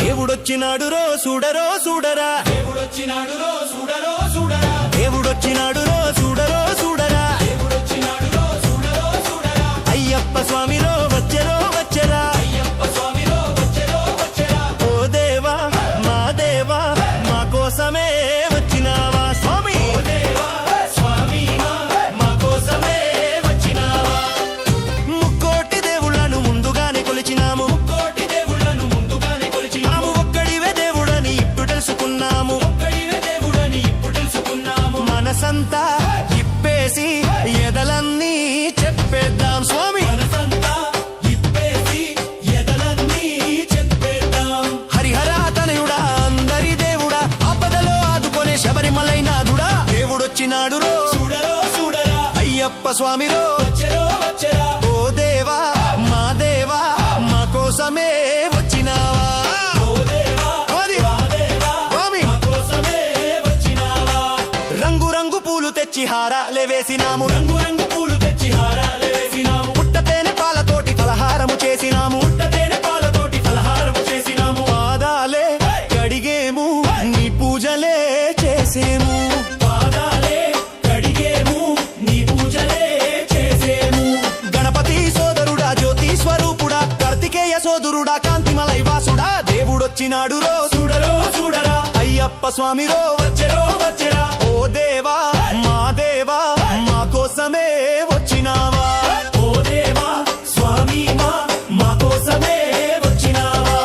దేవుడొచ్చినాడు రో చూడరో చూడరా, దేవుడొచ్చినాడు రో చూడరో చూడరా, దేవుడొచ్చినాడు రో చూడరో చూడరా, దేవుడొచ్చినాడు రో చూడరో చూడరా, అయ్యప్ప స్వామిరో వచ్చరో వచ్చరా, అయ్యప్ప స్వామిరో వచ్చెరో వచ్చెరా. ఓ దేవా మా దేవా మా కోసమే వచ్చినావా స్వామి, ఓ దేవా స్వామి మా కోసమే వచ్చినావా. ముక్కోటి దేవుళ్ళను ముందుగానే కొలిచినాము, కోటి దేవుళ్ళను ముందుగానే కొలిచినాము, ఒక్కడివే దేవుడని ఇప్పుడు తెలుసుకున్నాము, ఒక్కడివే దేవుడని ఇప్పుడు తెలుసుకున్నాము. మనసంతా ఇప్పేసి ఎదలన్నీ చెప్పేద్దాం స్వామి, మనసంతా ఇప్పేసి ఎదలన్నీ చెప్పేద్దాం. హరిహర తనయుడా అందరి దేవుడా, ఆపదలో ఆదుకొనే శబరిమలైనాథుడా, దేవుడొచ్చినాడు రో చూడరో చూడరా, అయ్యప్ప స్వామిరో వచ్చెరో వచ్చెరా. ఓ దేవా మా దేవా మా కోసమే వచ్చినావా. ఓ దేవా ఓది మా దేవా స్వామి మా కోసమే వచ్చినావా. రంగు రంగు పూలు తెచ్చి హారాలే వేసినాము, రంగు రంగు పూలు తెచ్చి హారాలు వేసినాము, పుట్టతేనె పాలతోటి ఫలహారము చేసినాము, తేనె పాలతోటి ఫలహారము చేసినాము. పాదాలే కడిగేము నీ పూజలే చేసేము, పాదాలే కడిగేము నీ పూజలే చేసేము. గణపతి సోదరుడా జ్యోతి స్వరూపుడా కార్తికేయ సోదరుడా కాంతిమలై వాసుడా, దేవుడొచ్చినాడు రో చూడరో చూడరా, అయ్యప్ప స్వామిరో వచ్చెరో వచ్చెరా. ఓ దేవా మా దేవా మా కోసమే వచ్చినావా. ఓ దేవా స్వామి మా కోసమే వచ్చినావా.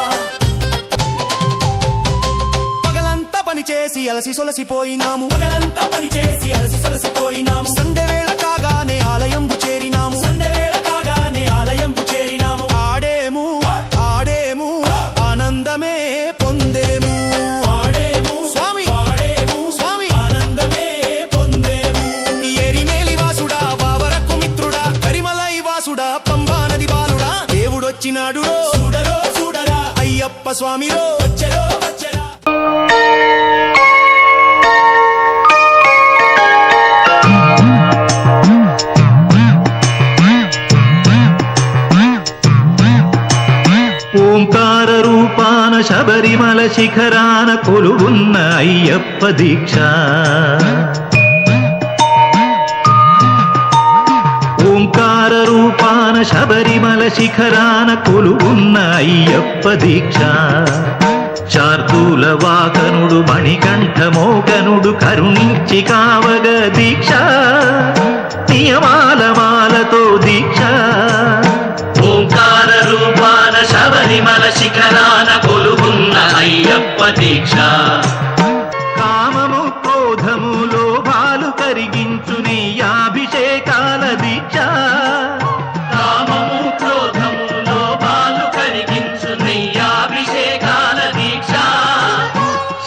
పగలంతా పని చేసి అలసి సొలసిపోయినాము, పగలంతా పని చేసి అలసి సొలసిపోయినాము, సంధ్య వేళ కాగానే ఆలయంబు చేరినాము, సంధ్యవేళ కాగానే ఆలయంకు చేరినాము. ఆడేము ఆడేము ఆనందమే పొందేము పాడేము స్వామి పాడేము స్వామి, ఆనందమే పొందేము. ఎరిమేలి వాసుడా బావరకు మిత్రుడా కరిమలై వాసుడా పంబా నది బాలుడా, దేవుడొచ్చినాడు రో చూడరో చూడరా, అయ్యప్ప స్వామిరో వచ్చెరో వచ్చెరా. ఓంకార రూపాన శబరిమల శిఖరాన కొలువున్న అయ్యప్ప దీక్ష, ఓంకార రూపాన శబరిమల శిఖరాన కొలువున్న అయ్యప్ప దీక్ష, శార్దూల వాహనుడు మణికంఠ మోకనుడు కరుణించి కావగ దీక్ష, నియమాల మాలతో దీక్ష. ఓంకార రూపాన శబరిమల శిఖరాన కొలువున్న అయ్యప్ప దీక్ష, కామము క్రోధము లోభాలు కరిగించు నీ అభిషేకాల దీక్ష, కామము క్రోధము లోభాలు కరిగించు నీ అభిషేకాల దీక్ష,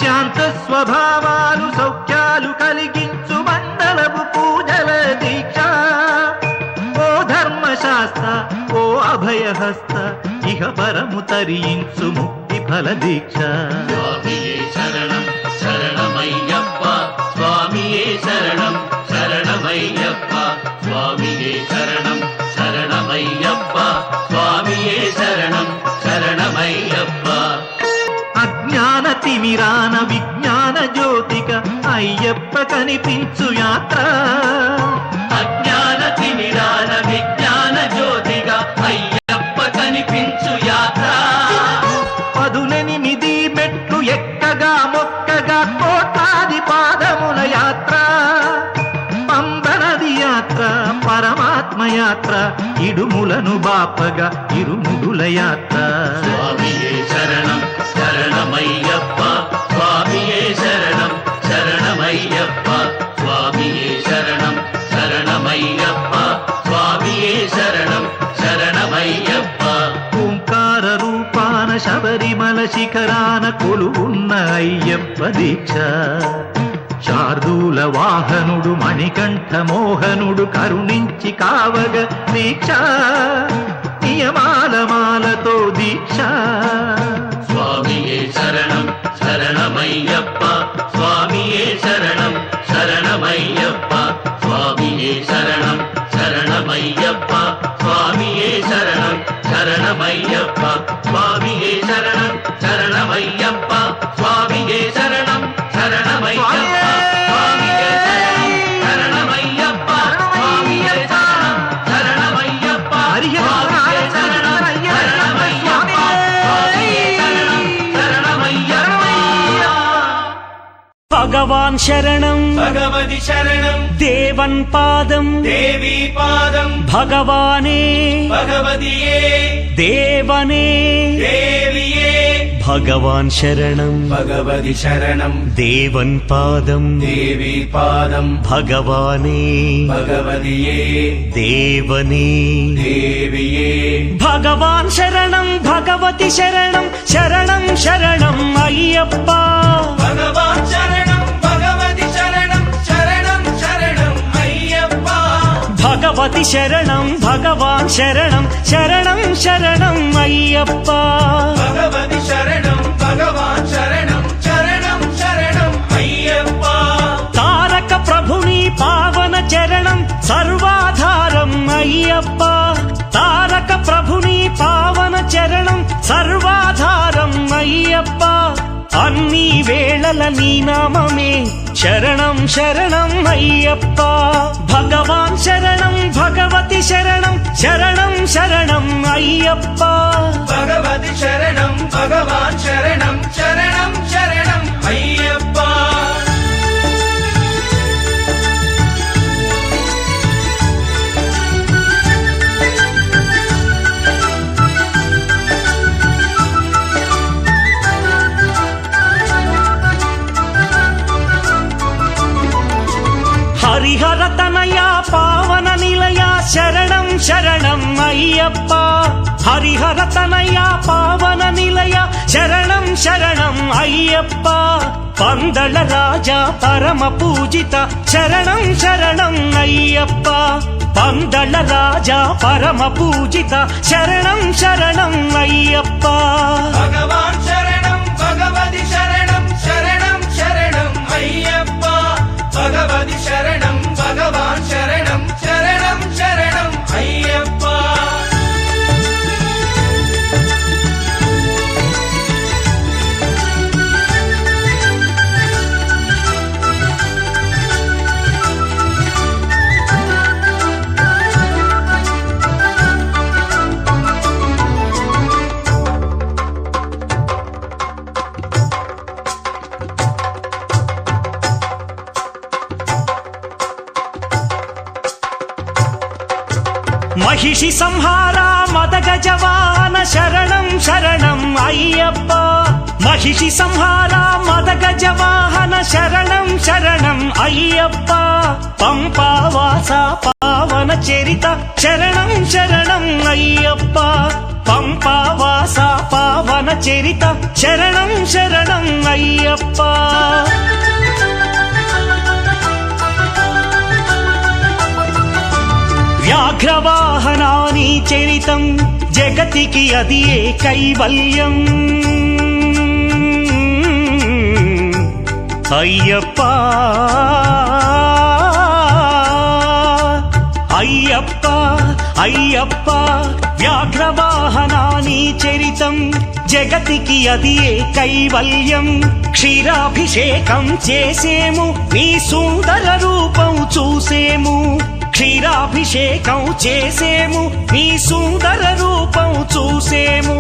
శాంత స్వభావాలు సౌఖ్యాలు కలిగించు మండలపు పూజల దీక్ష, ఓ ధర్మశాస్త్ర ఓ అభయహస్త ఇహ పరము తరించు ముక్తి ఫల దీక్ష. స్వామియే శరణం శరణమయ్యప్ప, స్వామియే శరణం శరణమయ్యప్ప, స్వామియే శరణం శరణమయ్యప్ప, స్వామియే శరణం శరణమయ్యప్ప. అజ్ఞాన తిమిరాన విజ్ఞాన జ్యోతిక అయ్యప్ప కనిపించు యాత్ర, అజ్ఞాన తిమిరాన విజ్ఞాన జ్యోతిక అయ్యప్ప కనిపించు యాత్ర, 18 మెట్లు ఎక్కగా మొక్కగా కోట్లాది పాదముల యాత్ర, పంబనది యాత్ర పరమాత్మ యాత్ర, ఇడుములను బాపగా ఇరుముడుల యాత్ర. స్వామియే శరణం శరణమయ్యప్ప, స్వామియే శరణం శరణమయ్యప్ప, స్వామియే శరణం శరణమయ్యప్ప, స్వామియే శరణం శరణమయ్యప్ప. ఓంకార రూపాన శబరిమల శిఖరాన కొలువున్న అయ్యప్ప దీక్ష, శార్దూల వాహనుడు మణికంఠ మోహనుడు కరుణించి కావగ దీక్ష, నియమాల మాలతో దీక్ష. స్వామియే శరణం శరణమయ్యప్ప, స్వామియే శరణం శరణమయ్యప్ప, స్వామియే శరణం శరణమయ్యప్ప, స్వామియే శరణం శరణమయ్యప్ప, స్వామియే శరణం శరణమయ్యప్ప స్వామియే శరణం శరణమయ్యప్ప స్వామియే శరణం శరణమయ్యప్ప స్వామియే శరణం శరణమయ్యప్ప స్వామియే శరణం శరణమయ్యప్ప స్వామియే శరణం శరణమయ్యప్ప భగవాన్ శరణం భగవతి శరణం దేవన్ పాదం దేవీ పాదం భగవానే భగవతియే దేవనే దేవియే భగవాన్ శరణం భగవతి శరణం దేవన్ పాదం దేవీ పాదం భగవానే భగవతియే దేవనే దేవియే భగవాన్ శరణం భగవతి శరణం శరణం శరణం అయ్యప్ప భగవాన్ శరణం భగవతి శరణం శరణం శరణం అయ్యప్ప భగవతి శరణం భగవాన్ శరణం శరణం శరణం అయ్యప్ప భగవతి శరణం భగవాన్ శరణం శరణం శరణం అయ్యప్ప తారక ప్రభుని పావన చరణం సర్వాధారం అయ్యప్ప తారక ప్రభుని పావన చరణం సర్వాధారం అయ్యప్ప అన్ని వేళల నీ నామమే శరణం శరణం అయ్యప్ప భగవాన్ శరణం భగవతి శరణం శరణం శరణం అయ్యప్ప భగవతి శరణం భగవాన్ శరణం శరణం శరణం అయ్యప్ప హరిహర తనయ పావన నిలయ శరణం శరణం అయ్యప్ప హరిహర తనయ పావన నిలయ శరణం శరణం అయ్యప్ప పందళ రాజా పరమ పూజిత శరణం శరణం అయ్యప్ప పందళ రాజా పరమ పూజిత శరణం శరణం అయ్యప్ప భగవాన్ శరణం భగవతి శరణం శరణం శరణం అయ్యప్ప భగవతి శరణం భగవాన్ శరణం శరణం శరణం అయ్యప్ప మహిషి సంహార మదగజవాహన శరణం శరణం అయ్యప్ప మహిషి సంహార మదగజవాహన శరణం శరణం అయ్యప్ప పంపావాస పావన చరిత శరణం శరణం అయ్యప్ప పంపావాస పావన చరిత శరణం శరణం అయ్యప్ప వ్యాఘ్రవాహనాని చరితం జగతికి అది ఏ కైవల్యం అయ్యప్ప అయ్యప్ప అయ్యప్ప వ్యాఘ్రవాహనాని చరితం జగతికి అది ఏ కైవల్యం క్షీరాభిషేకం చేసేము నీ సుందర రూపం చూసేము క్షీరాభిషేకం చేసేము నీ సుందర రూపం చూసేము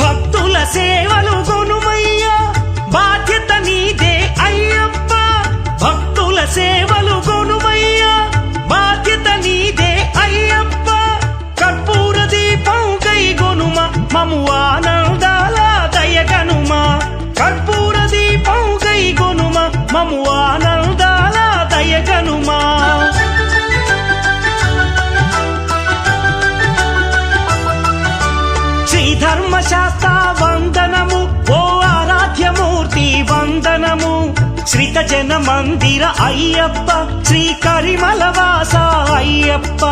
భక్తుల సేవలు గొనుమయ్యా బాధ్యత నీదే అయ్యప్ప భక్తుల సేవలు గొనుమయ్యా బాధ్యత నీదే అయ్యప్ప కర్పూర దీపం కై గొనుమ మము ఆనందాల దయగనుమ కర్పూర దీపం కై గొనుమ మము ఆనందాల దయగనుమా ధర్మశాస్త్ర వందనము ఓ ఆరాధ్యమూర్తి వందనము శ్రీత జన మందిర అయ్యప్ప శ్రీ కరిమలవా అయ్యప్ప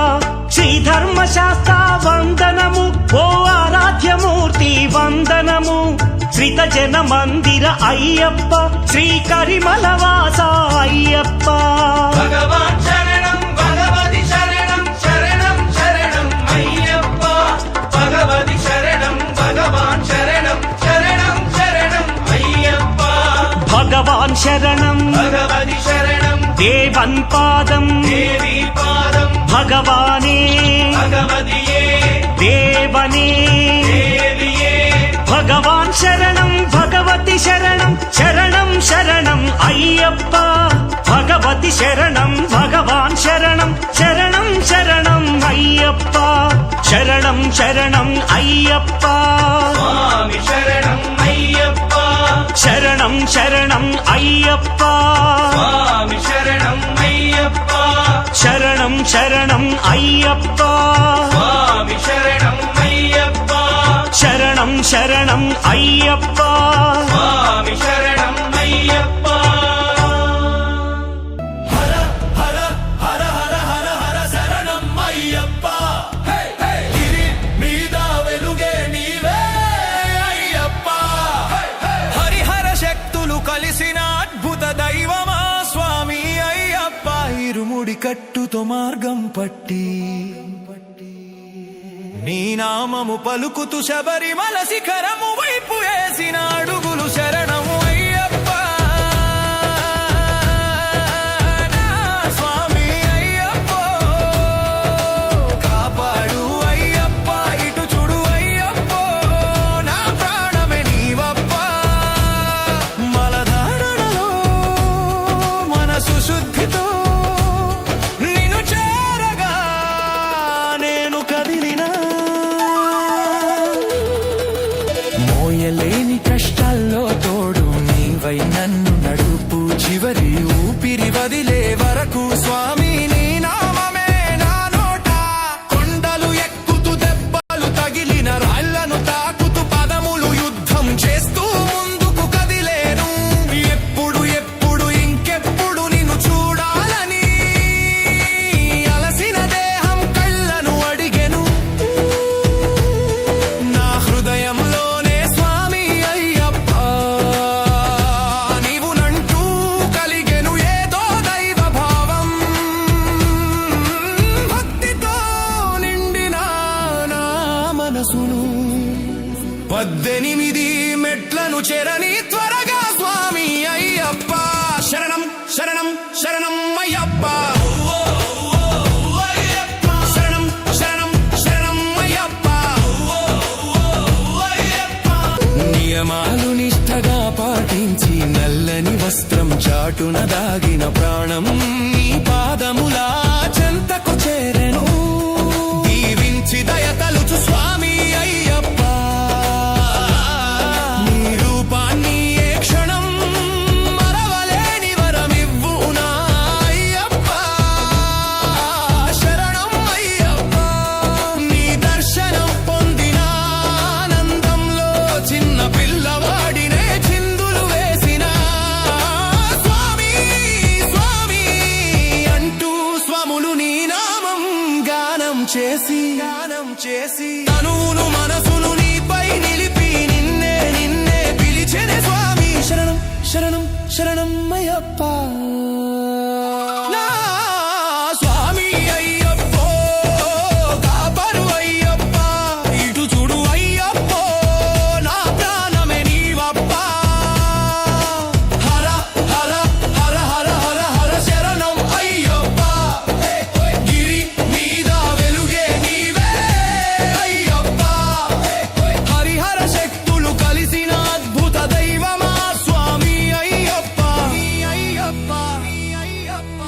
శ్రీ ధర్మశాస్త్ర వందనము ఓ ఆరాధ్యమూర్తి వందనము శ్రీత జన మందిర అయ్యప్ప శ్రీ కరిమల వాస అయ్యప్ప భగవాన్ శరణం భగవతి శరణం శరణం శరణం అయ్యప్ప భగవతి శరణం భగవాన్ శరణం శరణం శరణం అయ్యప్ప భగవాన్ శరణం భగవతి శరణం దేవన్ పాదం దేవి పాదం భగవానే భగవతియే దేవనే దేవియే భగవాన్ శరణం భగవతి శరణం శరణం శరణం అయ్యప్ప భగవతి శరణం భగవాన్ శరణం శరణం శరణం అయ్యప్ప శరణం శరణం అయ్యప్ప స్వామి శరణం అయ్యప్ప శరణం శరణం అయ్యప్ప స్వామి శరణం అయ్యప్ప శరణం శరణం అయ్యప్ప స్వామి శరణం అయ్యప్ప శరణం శరణం అయ్యప్ప స్వామి శరణం అయ్యప్ప హర హర హర హర హర హర శరణం అయ్యప్ప గిరి మీద వెలుగే నీవే అయ్యప్ప హరిహర శక్తులు కలిసిన అద్భుత దైవమా స్వామి అయ్యప్ప ఇరుముడి కట్టుతో మార్గం పట్టి నీ నామము పలుకుతూ శబరిమల శిఖరము వైపు వేసిన అడుగులు శరణము అయ్యప్ప నా స్వామి అయ్యప్ప కాపాడు అయ్యప్ప ఇటు చూడు అయ్యప్ప నా ప్రాణమే నీవప్ప మలధారణలో మనసు శుద్ధితో నిన్ను చేరగా నేను కదిలినా మోయలేని కష్టాల్లో తోడు నీవై నన్ను నడుపు చివరి ఊపిరి వదిలే వరకు స్వామి నీ నామమే నా నోట కొండలు ఎక్కుతూ దెబ్బలు తగిలిన రాళ్లను తాకుతూ పదములు యుద్ధం చేస్తూ ముందుకు కదిలేను ఎప్పుడు ఎప్పుడు ఇంకెప్పుడు నిన్ను చూడాలని అలసిన దేహం కళ్ళను అడిగెను నా హృదయంలోనే స్వామి అయ్యప్ప నీవు నంటూ కలిగెను ఏదో దైవ భావం భక్తితో నిండిన నా మనసును 18 మెట్లను చెరని త్వరగా స్వామి అయ్యప్ప శరణం శరణం శరణం అయ్యప్ప శరణం శరణం శరణం అయ్యప్ప నియమాలు నిష్ఠగా పాటించి నల్లని వస్త్రం చాటున దాగిన ప్రాణం నీ పాదములా చెంతకు చేరెను దీవించి దయతలుచు స్వామి అయ్యప్ప నీ రూపాన్ని ఏ క్షణం మరవలేని వరమివ్వు నా అయ్యప్ప శరణం అయ్యప్ప నీ దర్శనం పొందిన ఆనందంలో చిన్న పిల్లవాడినే చిందులు వేసిన స్వామి స్వామి అంటూ స్వములు నీ నామం గానం చేసి తనువును మనసును నీపై నిలిపి నిన్నే నిన్నే పిలిచెనే స్వామి శరణం శరణం శరణం అయ్యప్ప నా స్వామి అయ్యప్ప కాపరు అయ్యప్ప ఇటు చూడు అయ్యప్ప నా ప్రాణమే నీవప్ప హర హర హర హర హర హర శరణం అయ్యప్ప గిరి మీద వెలుగే నీవే అయ్యప్ప హరిహర శక్తులు కలిసిన అద్భుత దైవమా స్వామి అయ్యప్ప అయ్యప్ప అయ్యప్ప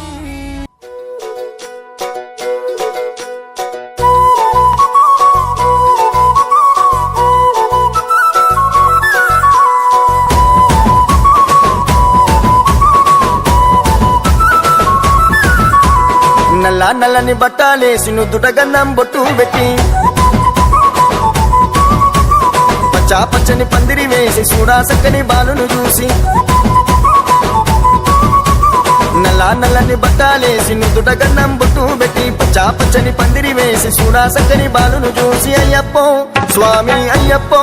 నల్ల నల్లని బట్టాలేసి నుదుట గంధం బొట్టు పెట్టి పచ్చా పచ్చని పందిరి వేసి చూడా చక్కని బాలును చూసి నల్ల నల్లని బట్టాలేసి నుదుట గంధం బొట్టు పెట్టి పచ్చా పచ్చని పందిరి వేసి చూడా సక్కని బాలును చూసి అయ్యప్పో స్వామి అయ్యప్పో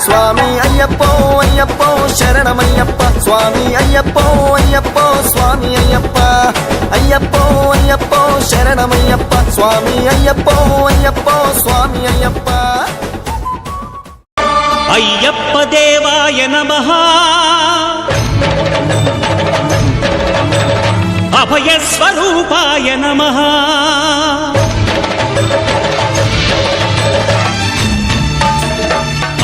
స్వామి అయ్యప్పో అయ్యప్పో శరణమయ్యప్ప స్వామి అయ్యప్పో అయ్యప్పో స్వామి అయ్యప్ప అయ్యప్పో అయ్యప్పో శరణమయ్యప్ప స్వామి అయ్యప్పో అయ్యప్పో స్వామి అయ్యప్ప అయ్యప్ప దేవాయ నమః అభయ స్వరూపాయ నమః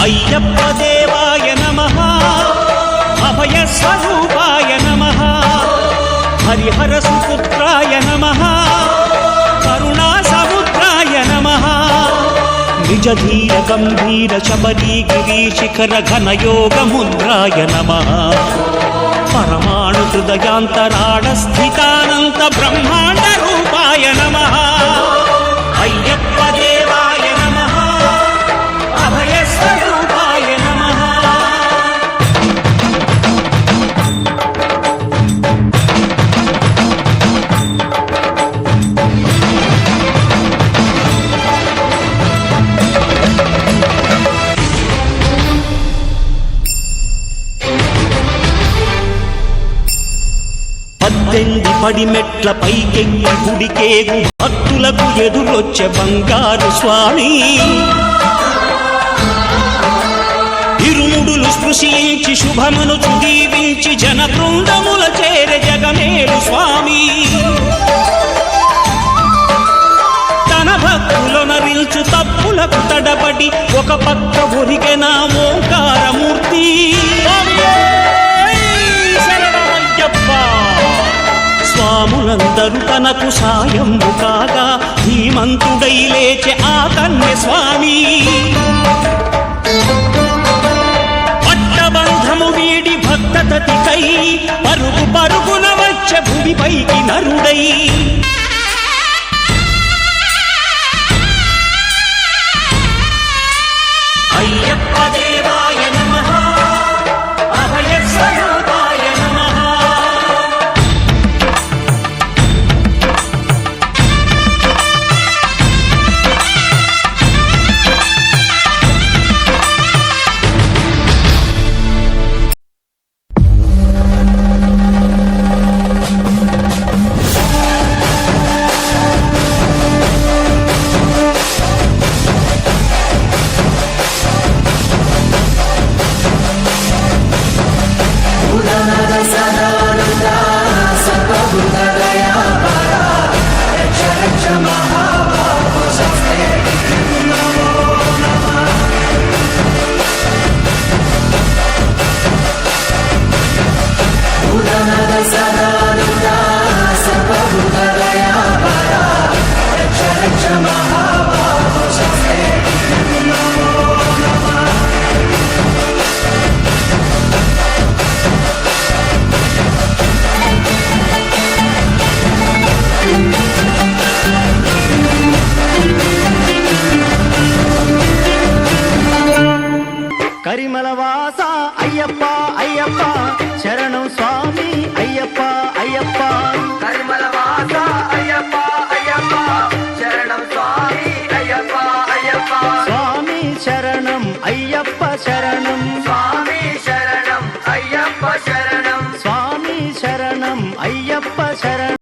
అయ్యప్ప దేవాయ నమః అభయ స్వరూపాయ నమః హరిహర సుపుత్రాయ నమః కరుణా సముద్రాయ నమః నిజ ధీర గంభీర శబరీ గిరీ శిఖర ఘన యోగ ముద్రాయ నమః పరమాణు హృదయాంతరాళ స్థితానంత బ్రహ్మాండ రూపాయ నమః అయ్యప్ప దేవాయ నమః అభయ స్వరూపాయ నమః పద్దెంది పడి మెట్ల పైకెక్కి గుడికేగు భక్తులకు ఎదురొచ్చే బంగారు స్వామి ఇరుముడులు స్పృశించి శుభమును దీవించి జన బృందముల చేరే జగమేలు స్వామి తన భక్తులొనరిల్చు తప్పులకు తడబడి ఒక పక్క ఒరిగెన ఓంకారమూర్తి స్వాములందరూ తనకు సాయము కాగా ధీమంతుడై లేచే ఆ కన్య స్వామి పట్టబంధము వీడి భక్తతతికై పరుగు పరుగున వచ్చే భూమిపైకి నరుడై అయ్యప్ప దేవాయ నమః అభయ స్వరూపాయ నమః కరిమల వాస అయ్యప్ప అయ్యప్ప శరణం స్వామి అయ్యప్ప అయ్యప్ప కరిమల వాస అయ్యప్ప అయ్యప్ప శరణం స్వామి అయ్యప్ప అయ్యప్ప స్వామి శరణం అయ్యప్ప శరణం